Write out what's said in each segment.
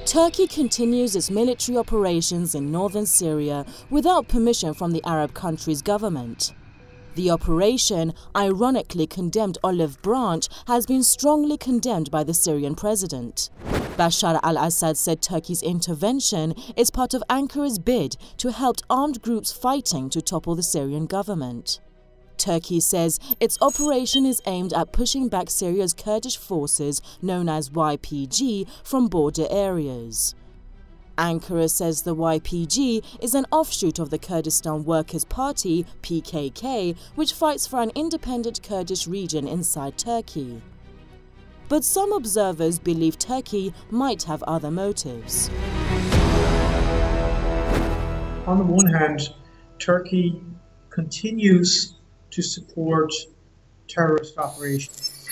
Turkey continues its military operations in northern Syria without permission from the Arab country's government. The operation, ironically condemned olive branch, has been strongly condemned by the Syrian president. Bashar al-Assad said Turkey's intervention is part of Ankara's bid to help armed groups fighting to topple the Syrian government. Turkey says its operation is aimed at pushing back Syria's Kurdish forces, known as YPG, from border areas. Ankara says the YPG is an offshoot of the Kurdistan Workers' Party, PKK, which fights for an independent Kurdish region inside Turkey. But some observers believe Turkey might have other motives. On the one hand, Turkey continues to support terrorist operations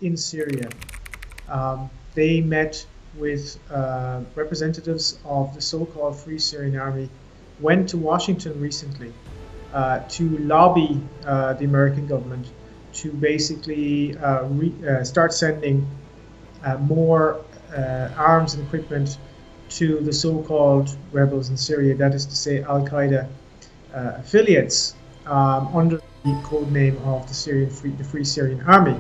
in Syria. They met with representatives of the so-called Free Syrian Army, went to Washington recently to lobby the American government to basically start sending more arms and equipment to the so-called rebels in Syria, that is to say Al-Qaeda affiliates, under the code name of the Free Syrian Army.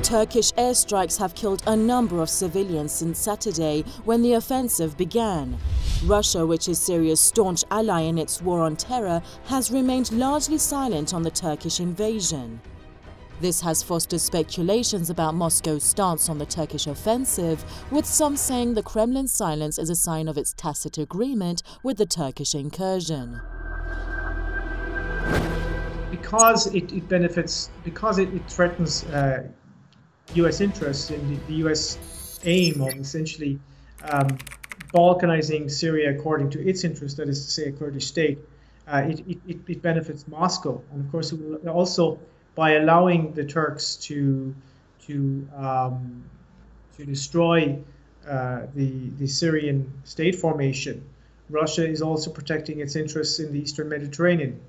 Turkish airstrikes have killed a number of civilians since Saturday when the offensive began. Russia, which is Syria's staunch ally in its war on terror, has remained largely silent on the Turkish invasion. This has fostered speculations about Moscow's stance on the Turkish offensive, with some saying the Kremlin's silence is a sign of its tacit agreement with the Turkish incursion. Because it threatens U.S. interests in the U.S. aim of essentially balkanizing Syria according to its interest, that is to say a Kurdish state, it benefits Moscow. And of course, it will also, by allowing the Turks to destroy the Syrian state formation, Russia is also protecting its interests in the Eastern Mediterranean.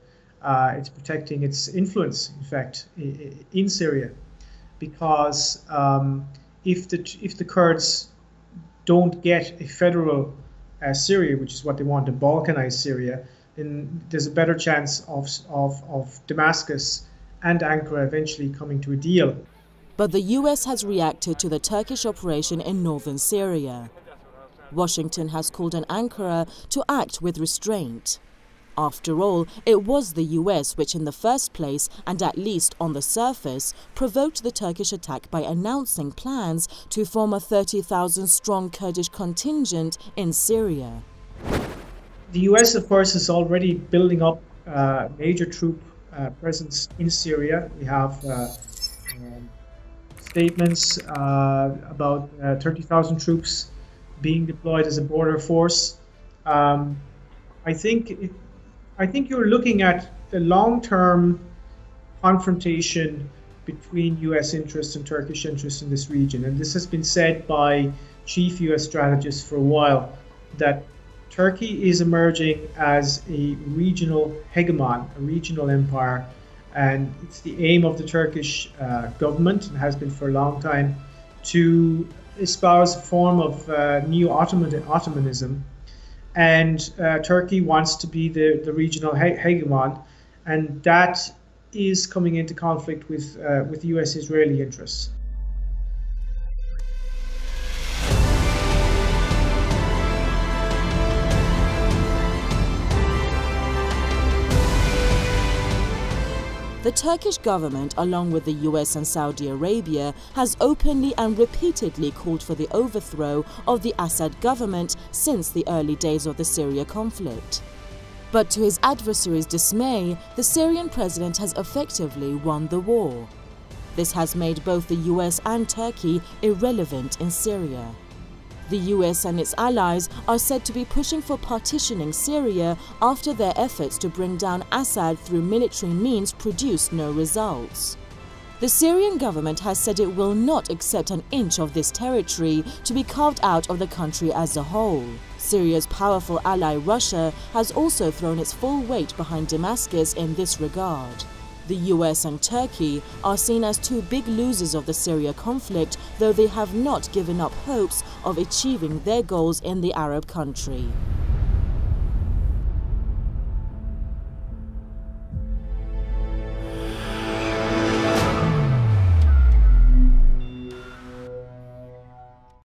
It's protecting its influence, in fact, in Syria, because if the Kurds don't get a federal Syria, which is what they want, to balkanize Syria, then there's a better chance of Damascus and Ankara eventually coming to a deal. But the US has reacted to the Turkish operation in northern Syria. Washington has called on Ankara to act with restraint. After all, it was the US which in the first place, and at least on the surface, provoked the Turkish attack by announcing plans to form a 30,000-strong Kurdish contingent in Syria. The US, of course, is already building up major troop presence in Syria. We have statements about 30,000 troops being deployed as a border force. I think you're looking at the long-term confrontation between U.S. interests and Turkish interests in this region. And this has been said by chief U.S. strategists for a while, that Turkey is emerging as a regional hegemon, a regional empire. And it's the aim of the Turkish government, and has been for a long time, to espouse a form of neo-Ottomanism. And Turkey wants to be the regional hegemon, and that is coming into conflict with U.S.-Israeli interests. The Turkish government, along with the US and Saudi Arabia, has openly and repeatedly called for the overthrow of the Assad government since the early days of the Syria conflict. But to his adversaries' dismay, the Syrian president has effectively won the war. This has made both the US and Turkey irrelevant in Syria. The US and its allies are said to be pushing for partitioning Syria after their efforts to bring down Assad through military means produced no results. The Syrian government has said it will not accept an inch of this territory to be carved out of the country as a whole. Syria's powerful ally Russia has also thrown its full weight behind Damascus in this regard. The US and Turkey are seen as two big losers of the Syria conflict, though they have not given up hopes of achieving their goals in the Arab country.